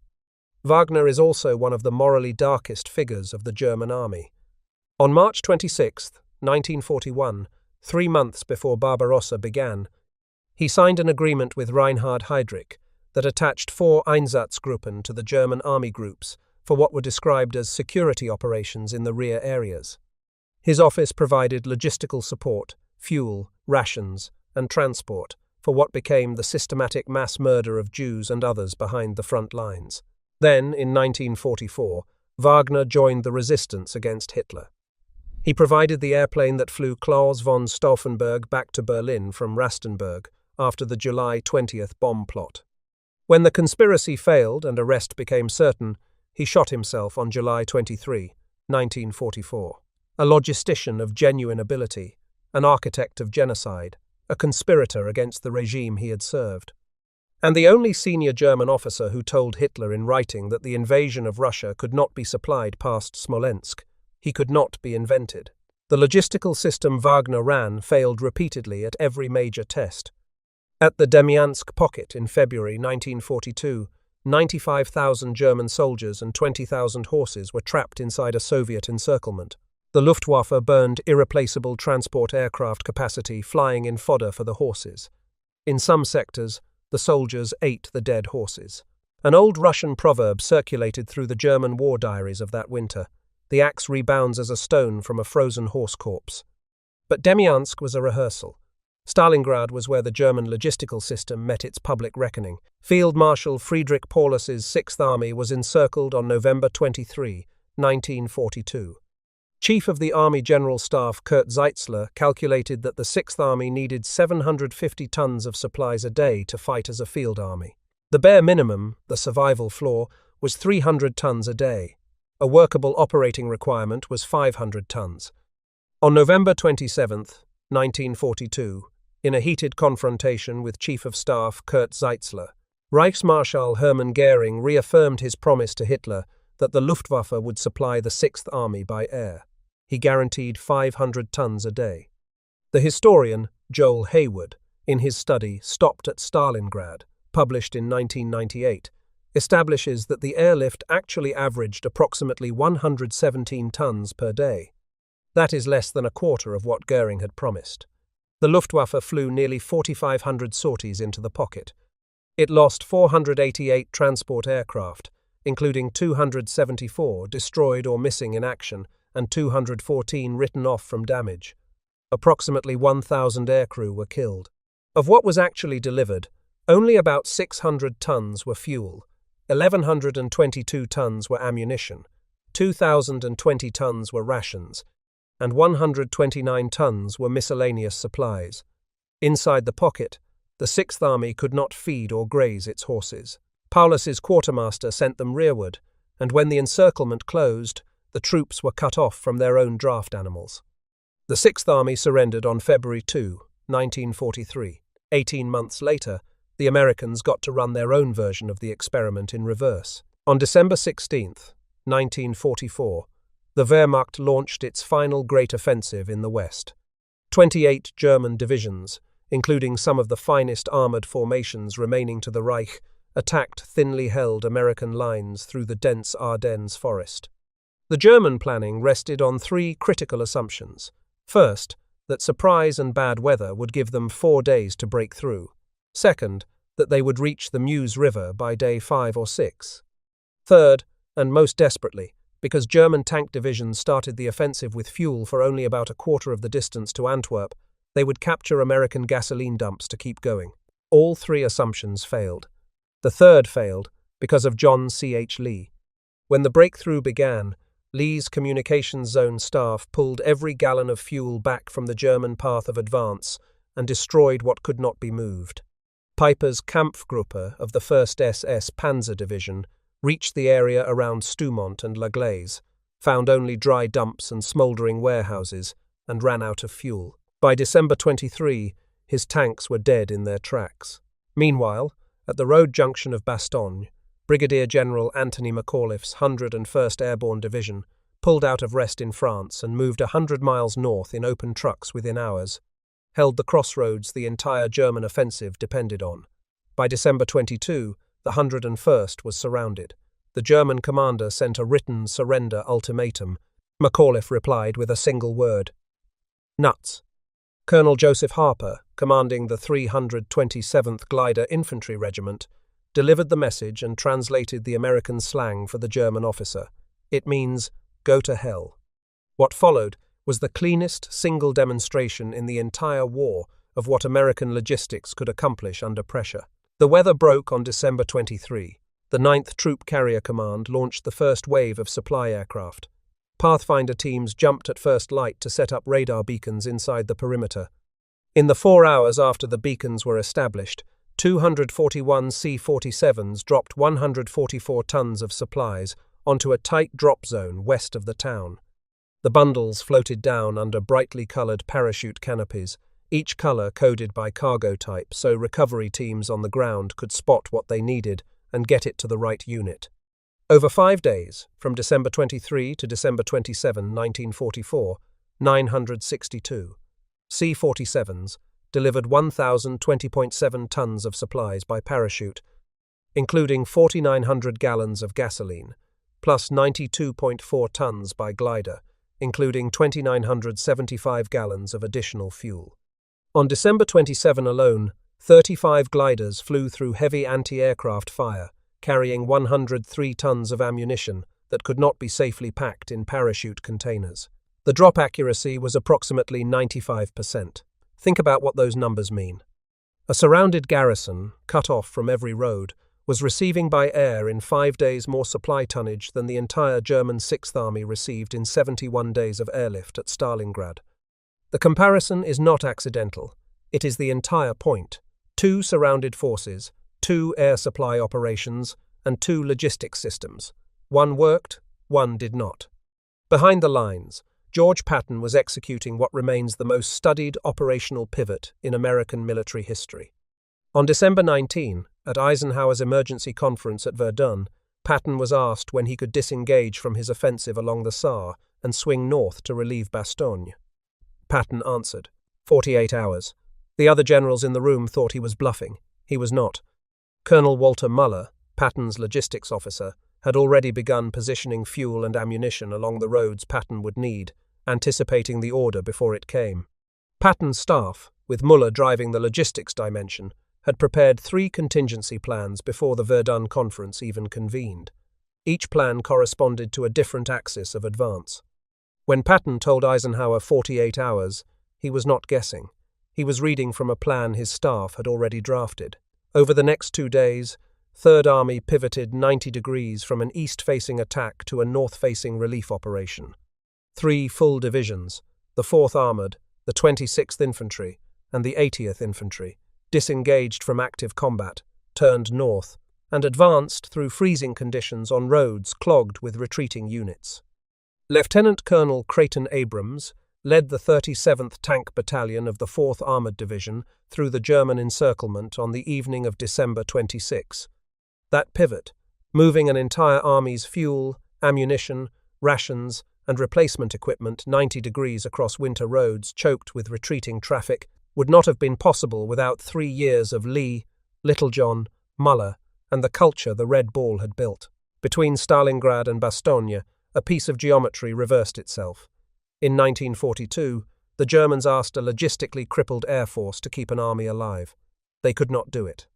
A: Wagner is also one of the morally darkest figures of the German army. On March 26, 1941, 3 months before Barbarossa began, he signed an agreement with Reinhard Heydrich that attached 4 Einsatzgruppen to the German army groups for what were described as security operations in the rear areas. His office provided logistical support, fuel, rations, and transport for what became the systematic mass murder of Jews and others behind the front lines. Then, in 1944, Wagner joined the resistance against Hitler. He provided the airplane that flew Claus von Stauffenberg back to Berlin from Rastenburg after the July 20th bomb plot. When the conspiracy failed and arrest became certain, he shot himself on July 23, 1944. A logistician of genuine ability, an architect of genocide, a conspirator against the regime he had served. And the only senior German officer who told Hitler in writing that the invasion of Russia could not be supplied past Smolensk. He could not be invented. The logistical system Wagner ran failed repeatedly at every major test. At the Demyansk pocket in February 1942, 95,000 German soldiers and 20,000 horses were trapped inside a Soviet encirclement. The Luftwaffe burned irreplaceable transport aircraft capacity flying in fodder for the horses. In some sectors, the soldiers ate the dead horses. An old Russian proverb circulated through the German war diaries of that winter. The axe rebounds as a stone from a frozen horse corpse. But Demyansk was a rehearsal. Stalingrad was where the German logistical system met its public reckoning. Field Marshal Friedrich Paulus's Sixth Army was encircled on November 23, 1942. Chief of the Army General Staff Kurt Zeitzler calculated that the Sixth Army needed 750 tons of supplies a day to fight as a field army. The bare minimum, the survival floor, was 300 tons a day. A workable operating requirement was 500 tons. On November 27, 1942, in a heated confrontation with Chief of Staff Kurt Zeitzler, Reichsmarschall Hermann Goering reaffirmed his promise to Hitler that the Luftwaffe would supply the Sixth Army by air. He guaranteed 500 tons a day. The historian Joel Hayward, in his study Stopped at Stalingrad, published in 1998, establishes that the airlift actually averaged approximately 117 tons per day. That is less than a quarter of what Goering had promised. The Luftwaffe flew nearly 4,500 sorties into the pocket. It lost 488 transport aircraft, including 274 destroyed or missing in action and 214 written off from damage. Approximately 1,000 aircrew were killed. Of what was actually delivered, only about 600 tons were fuel, 1,122 tons were ammunition, 2,020 tons were rations, and 129 tons were miscellaneous supplies. Inside the pocket, the Sixth Army could not feed or graze its horses. Paulus's quartermaster sent them rearward, and when the encirclement closed, the troops were cut off from their own draft animals. The Sixth Army surrendered on February 2, 1943. 18 months later, the Americans got to run their own version of the experiment in reverse. On December 16, 1944, the Wehrmacht launched its final great offensive in the West. 28 German divisions, including some of the finest armoured formations remaining to the Reich, attacked thinly held American lines through the dense Ardennes forest. The German planning rested on 3 critical assumptions. First, that surprise and bad weather would give them 4 days to break through. Second, that they would reach the Meuse River by day 5 or 6. Third, and most desperately, because German tank divisions started the offensive with fuel for only about a quarter of the distance to Antwerp, they would capture American gasoline dumps to keep going. All 3 assumptions failed. The third failed because of John C.H. Lee. When the breakthrough began, Lee's communications zone staff pulled every gallon of fuel back from the German path of advance and destroyed what could not be moved. Piper's Kampfgruppe of the 1st SS Panzer Division reached the area around Stoumont and La Glaise, found only dry dumps and smouldering warehouses, and ran out of fuel. By December 23, his tanks were dead in their tracks. Meanwhile, at the road junction of Bastogne, Brigadier General Anthony McAuliffe's 101st Airborne Division pulled out of rest in France and moved 100 miles north in open trucks within hours, held the crossroads the entire German offensive depended on. By December 22, the 101st was surrounded. The German commander sent a written surrender ultimatum. McAuliffe replied with a single word: nuts. Colonel Joseph Harper, commanding the 327th Glider Infantry Regiment, delivered the message and translated the American slang for the German officer. It means, go to hell. What followed was the cleanest single demonstration in the entire war of what American logistics could accomplish under pressure. The weather broke on December 23. The 9th Troop Carrier Command launched the first wave of supply aircraft. Pathfinder teams jumped at first light to set up radar beacons inside the perimeter. In the 4 hours after the beacons were established, 241 C-47s dropped 144 tons of supplies onto a tight drop zone west of the town. The bundles floated down under brightly coloured parachute canopies, each colour coded by cargo type so recovery teams on the ground could spot what they needed and get it to the right unit. Over 5 days, from December 23 to December 27, 1944, 962 C-47s delivered 1,020.7 tons of supplies by parachute, including 4,900 gallons of gasoline, plus 92.4 tons by glider, including 2,975 gallons of additional fuel. On December 27 alone, 35 gliders flew through heavy anti-aircraft fire, carrying 103 tons of ammunition that could not be safely packed in parachute containers. The drop accuracy was approximately 95%. Think about what those numbers mean. A surrounded garrison, cut off from every road, was receiving by air in 5 days more supply tonnage than the entire German 6th Army received in 71 days of airlift at Stalingrad. The comparison is not accidental. It is the entire point. 2 surrounded forces, 2 air supply operations, and 2 logistics systems. One worked, one did not. Behind the lines, George Patton was executing what remains the most studied operational pivot in American military history. On December 19, at Eisenhower's emergency conference at Verdun, Patton was asked when he could disengage from his offensive along the Saar and swing north to relieve Bastogne. Patton answered, 48 hours. The other generals in the room thought he was bluffing. He was not. Colonel Walter Muller, Patton's logistics officer, had already begun positioning fuel and ammunition along the roads Patton would need, anticipating the order before it came. Patton's staff, with Muller driving the logistics dimension, had prepared 3 contingency plans before the Verdun conference even convened. Each plan corresponded to a different axis of advance. When Patton told Eisenhower 48 hours, he was not guessing. He was reading from a plan his staff had already drafted. Over the next 2 days, 3rd Army pivoted 90 degrees from an east-facing attack to a north-facing relief operation. 3 full divisions, the 4th Armoured, the 26th Infantry, and the 80th Infantry, disengaged from active combat, turned north, and advanced through freezing conditions on roads clogged with retreating units. Lieutenant Colonel Creighton Abrams led the 37th Tank Battalion of the 4th Armoured Division through the German encirclement on the evening of December 26. That pivot, moving an entire army's fuel, ammunition, rations, and replacement equipment 90 degrees across winter roads choked with retreating traffic, would not have been possible without 3 years of Lee, Littlejohn, Muller, and the culture the Red Ball had built. Between Stalingrad and Bastogne, a piece of geometry reversed itself. In 1942, the Germans asked a logistically crippled air force to keep an army alive. They could not do it.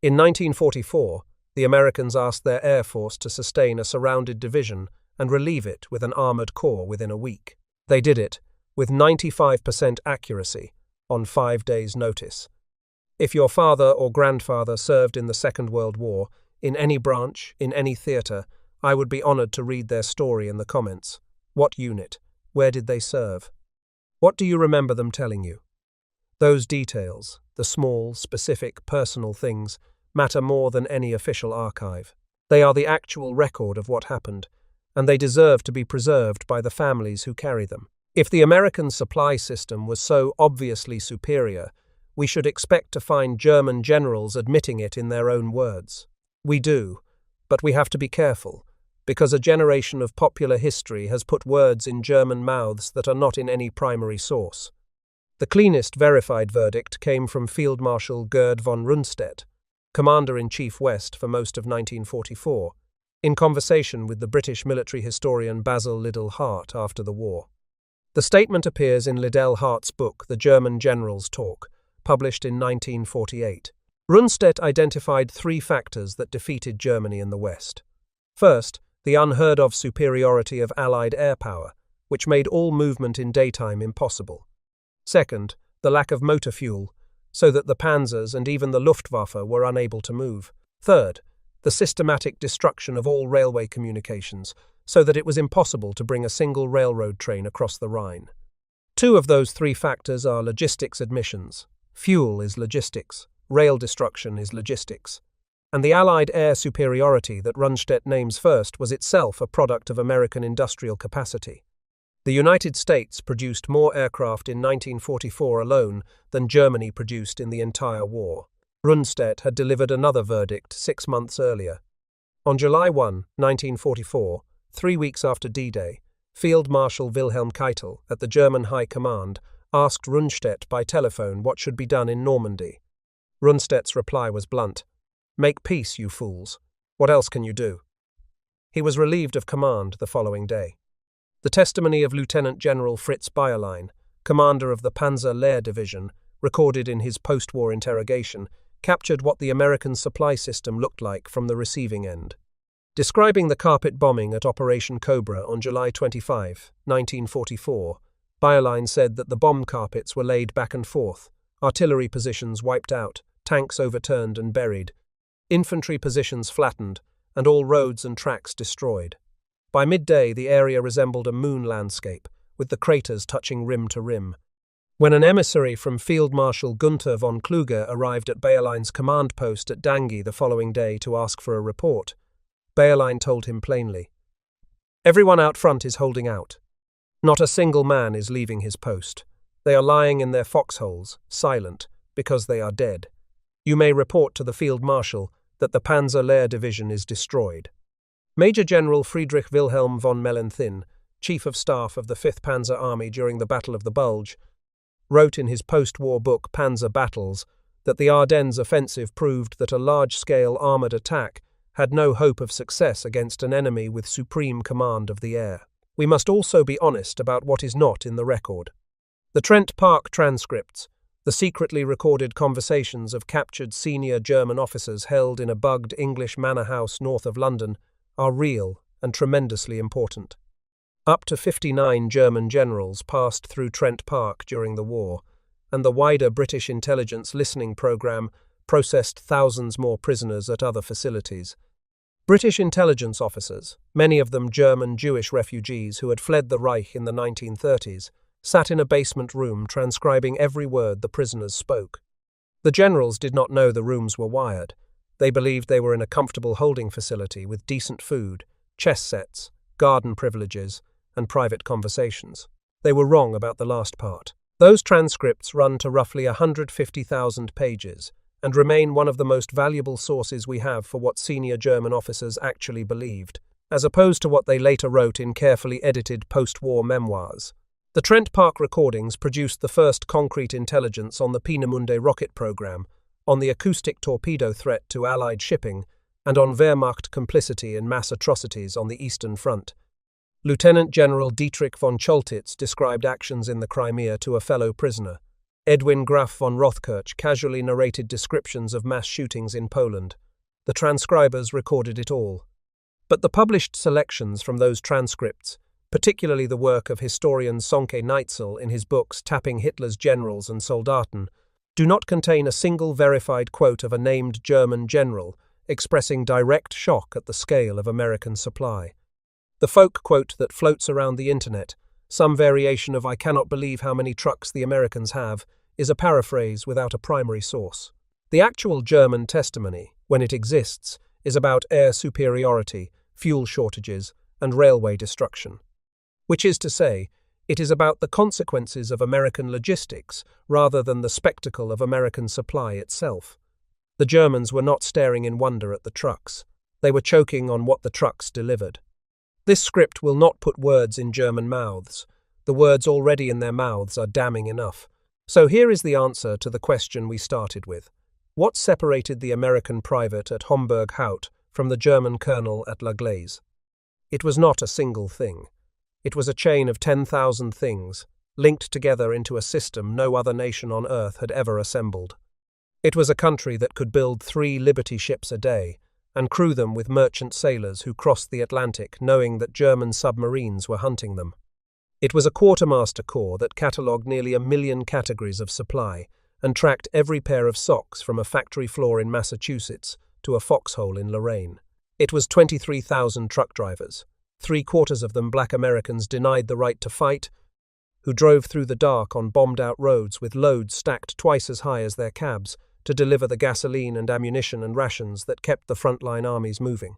A: In 1944, the Americans asked their air force to sustain a surrounded division and relieve it with an armoured corps within a week. They did it, with 95% accuracy, on 5 days' notice. If your father or grandfather served in the Second World War, in any branch, in any theatre, I would be honoured to read their story in the comments. What unit? Where did they serve? What do you remember them telling you? Those details, the small, specific, personal things, matter more than any official archive. They are the actual record of what happened, and they deserve to be preserved by the families who carry them. If the American supply system was so obviously superior, we should expect to find German generals admitting it in their own words. We do, but we have to be careful, because a generation of popular history has put words in German mouths that are not in any primary source. The cleanest verified verdict came from Field Marshal Gerd von Rundstedt, Commander-in-Chief West for most of 1944, in conversation with the British military historian Basil Liddell Hart after the war. The statement appears in Liddell Hart's book The German Generals Talk, published in 1948. Rundstedt identified three factors that defeated Germany in the West. First, the unheard-of superiority of Allied air power, which made all movement in daytime impossible. Second, the lack of motor fuel, so that the panzers and even the Luftwaffe were unable to move. Third, the systematic destruction of all railway communications, so that it was impossible to bring a single railroad train across the Rhine. Two of those three factors are logistics admissions. Fuel is logistics, rail destruction is logistics. And the Allied air superiority that Rundstedt names first was itself a product of American industrial capacity. The United States produced more aircraft in 1944 alone than Germany produced in the entire war. Rundstedt had delivered another verdict 6 months earlier. On July 1, 1944, 3 weeks after D-Day, Field Marshal Wilhelm Keitel, at the German High Command, asked Rundstedt by telephone what should be done in Normandy. Rundstedt's reply was blunt: "Make peace, you fools. What else can you do?" He was relieved of command the following day. The testimony of Lieutenant General Fritz Bayerlein, commander of the Panzer Lehr Division, recorded in his post-war interrogation, captured what the American supply system looked like from the receiving end. Describing the carpet bombing at Operation Cobra on July 25, 1944, Bayerlein said that the bomb carpets were laid back and forth, artillery positions wiped out, tanks overturned and buried, infantry positions flattened, and all roads and tracks destroyed. By midday, the area resembled a moon landscape, with the craters touching rim to rim. When an emissary from Field Marshal Gunther von Kluge arrived at Bayerlein's command post at Dangi the following day to ask for a report, Bayerlein told him plainly, "Everyone out front is holding out. Not a single man is leaving his post. They are lying in their foxholes, silent, because they are dead. You may report to the Field Marshal that the Panzer Lehr Division is destroyed." Major General Friedrich Wilhelm von Mellenthin, Chief of Staff of the 5th Panzer Army during the Battle of the Bulge, wrote in his post-war book Panzer Battles that the Ardennes offensive proved that a large-scale armoured attack had no hope of success against an enemy with supreme command of the air. We must also be honest about what is not in the record. The Trent Park transcripts, the secretly recorded conversations of captured senior German officers held in a bugged English manor house north of London, are real and tremendously important. Up to 59 German generals passed through Trent Park during the war, and the wider British intelligence listening programme processed thousands more prisoners at other facilities. British intelligence officers, many of them German Jewish refugees who had fled the Reich in the 1930s, sat in a basement room transcribing every word the prisoners spoke. The generals did not know the rooms were wired. They believed they were in a comfortable holding facility with decent food, chess sets, garden privileges, and private conversations. They were wrong about the last part. Those transcripts run to roughly 150,000 pages and remain one of the most valuable sources we have for what senior German officers actually believed, as opposed to what they later wrote in carefully edited post-war memoirs. The Trent Park recordings produced the first concrete intelligence on the Peenemünde rocket program, on the acoustic torpedo threat to Allied shipping, and on Wehrmacht complicity in mass atrocities on the Eastern Front. Lieutenant General Dietrich von Choltitz described actions in the Crimea to a fellow prisoner. Edwin Graf von Rothkirch casually narrated descriptions of mass shootings in Poland. The transcribers recorded it all. But the published selections from those transcripts, particularly the work of historian Sonke Neitzel in his books Tapping Hitler's Generals and Soldaten, do not contain a single verified quote of a named German general expressing direct shock at the scale of American supply. The folk quote that floats around the internet, some variation of "I cannot believe how many trucks the Americans have," is a paraphrase without a primary source. The actual German testimony, when it exists, is about air superiority, fuel shortages, and railway destruction. Which is to say, it is about the consequences of American logistics rather than the spectacle of American supply itself. The Germans were not staring in wonder at the trucks. They were choking on what the trucks delivered. This script will not put words in German mouths. The words already in their mouths are damning enough. So here is the answer to the question we started with. What separated the American private at Homburg Haut from the German colonel at La Glaise? It was not a single thing. It was a chain of 10,000 things, linked together into a system no other nation on earth had ever assembled. It was a country that could build 3 Liberty ships a day and crew them with merchant sailors who crossed the Atlantic knowing that German submarines were hunting them. It was a quartermaster corps that catalogued nearly 1 million categories of supply and tracked every pair of socks from a factory floor in Massachusetts to a foxhole in Lorraine. It was 23,000 truck drivers, 3/4 of them black Americans denied the right to fight, who drove through the dark on bombed-out roads with loads stacked twice as high as their cabs to deliver the gasoline and ammunition and rations that kept the frontline armies moving.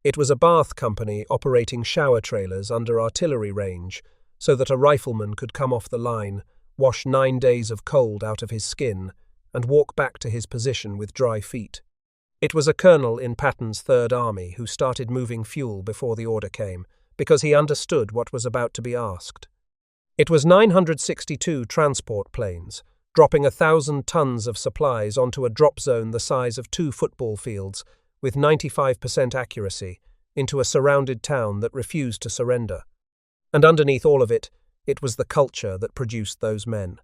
A: It was a bath company operating shower trailers under artillery range so that a rifleman could come off the line, wash 9 days of cold out of his skin, and walk back to his position with dry feet. It was a colonel in Patton's Third Army who started moving fuel before the order came, because he understood what was about to be asked. It was 962 transport planes, dropping 1,000 tons of supplies onto a drop zone the size of 2 football fields, with 95% accuracy, into a surrounded town that refused to surrender. And underneath all of it, it was the culture that produced those men.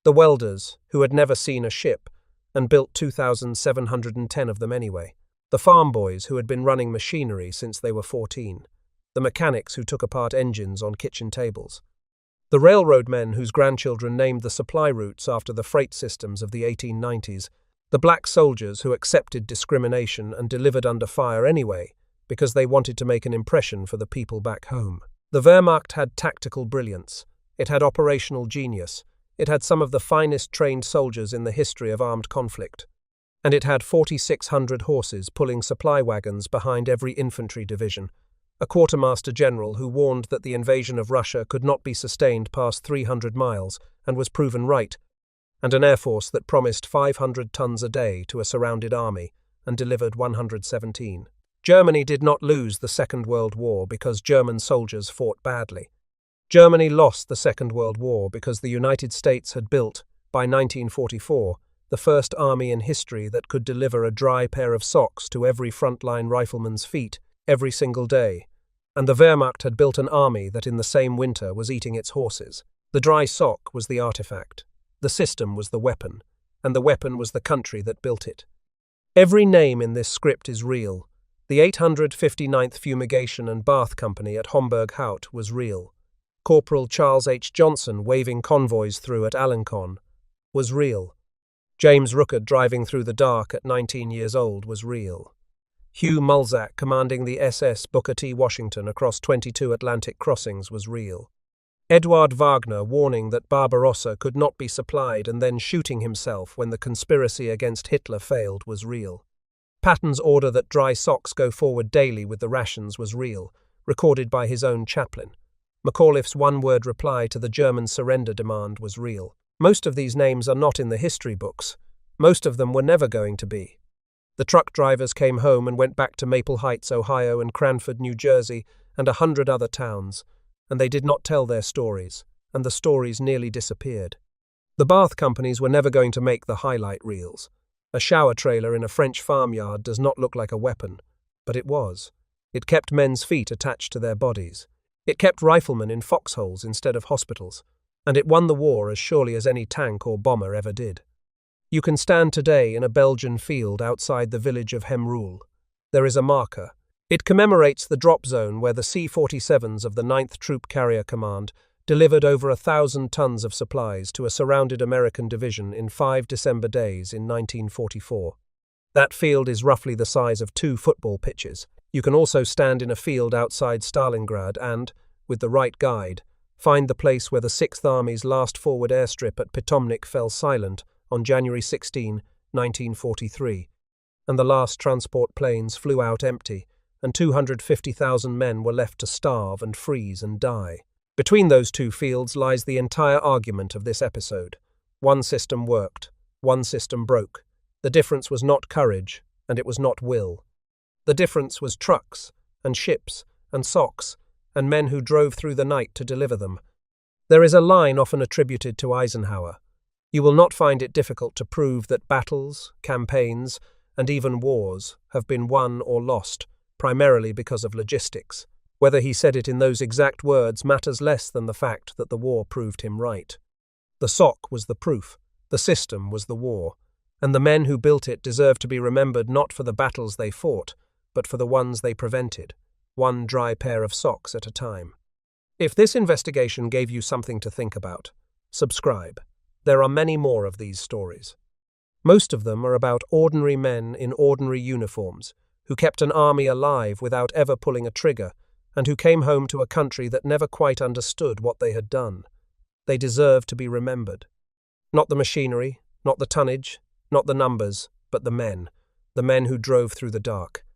A: The welders, who had never seen a ship, and built 2,710 of them anyway. The farm boys who had been running machinery since they were 14. The mechanics who took apart engines on kitchen tables. The railroad men whose grandchildren named the supply routes after the freight systems of the 1890s. The black soldiers who accepted discrimination and delivered under fire anyway, because they wanted to make an impression for the people back home. The Wehrmacht had tactical brilliance. It had operational genius. It had some of the finest trained soldiers in the history of armed conflict. And it had 4,600 horses pulling supply wagons behind every infantry division, a quartermaster general who warned that the invasion of Russia could not be sustained past 300 miles and was proven right, and an air force that promised 500 tons a day to a surrounded army and delivered 117. Germany did not lose the Second World War because German soldiers fought badly. Germany lost the Second World War because the United States had built, by 1944, the first army in history that could deliver a dry pair of socks to every frontline rifleman's feet every single day, and the Wehrmacht had built an army that in the same winter was eating its horses. The dry sock was the artifact, the system was the weapon, and the weapon was the country that built it. Every name in this script is real. The 859th Fumigation and Bath Company at Homburg Haut was real. Corporal Charles H. waving convoys through at Alencon was real. James Rookard driving through the dark at 19 years old was real. Hugh Mulzac commanding the SS Booker T. Washington across 22 Atlantic crossings was real. Eduard Wagner warning that Barbarossa could not be supplied and then shooting himself when the conspiracy against Hitler failed was real. Patton's order that dry socks go forward daily with the rations was real, recorded by his own chaplain. McAuliffe's one-word reply to the German surrender demand was real. Most of these names are not in the history books. Most of them were never going to be. The truck drivers came home and went back to Maple Heights, Ohio, and Cranford, New Jersey, and 100 other towns, and they did not tell their stories, and the stories nearly disappeared. The bath companies were never going to make the highlight reels. A shower trailer in a French farmyard does not look like a weapon, but it was. It kept men's feet attached to their bodies. It kept riflemen in foxholes instead of hospitals, and it won the war as surely as any tank or bomber ever did. You can stand today in a Belgian field outside the village of Hemroul. There is a marker. It commemorates the drop zone where the C-47s of the 9th Troop Carrier Command delivered over 1,000 tons of supplies to a surrounded American division in 5 December days in 1944. That field is roughly the size of 2 football pitches. You can also stand in a field outside Stalingrad and, with the right guide, find the place where the 6th Army's last forward airstrip at Pitomnik fell silent on January 16, 1943, and the last transport planes flew out empty, and 250,000 men were left to starve and freeze and die. Between those 2 fields lies the entire argument of this episode. One system worked, one system broke. The difference was not courage, and it was not will. The difference was trucks, and ships, and socks, and men who drove through the night to deliver them. There is a line often attributed to Eisenhower. You will not find it difficult to prove that battles, campaigns, and even wars have been won or lost, primarily because of logistics. Whether he said it in those exact words matters less than the fact that the war proved him right. The sock was the proof, the system was the war, and the men who built it deserve to be remembered not for the battles they fought, but for the ones they prevented, one dry pair of socks at a time. If this investigation gave you something to think about, subscribe. There are many more of these stories. Most of them are about ordinary men in ordinary uniforms who kept an army alive without ever pulling a trigger, and who came home to a country that never quite understood what they had done. They deserve to be remembered. Not the machinery, not the tonnage, not the numbers, but the men who drove through the dark,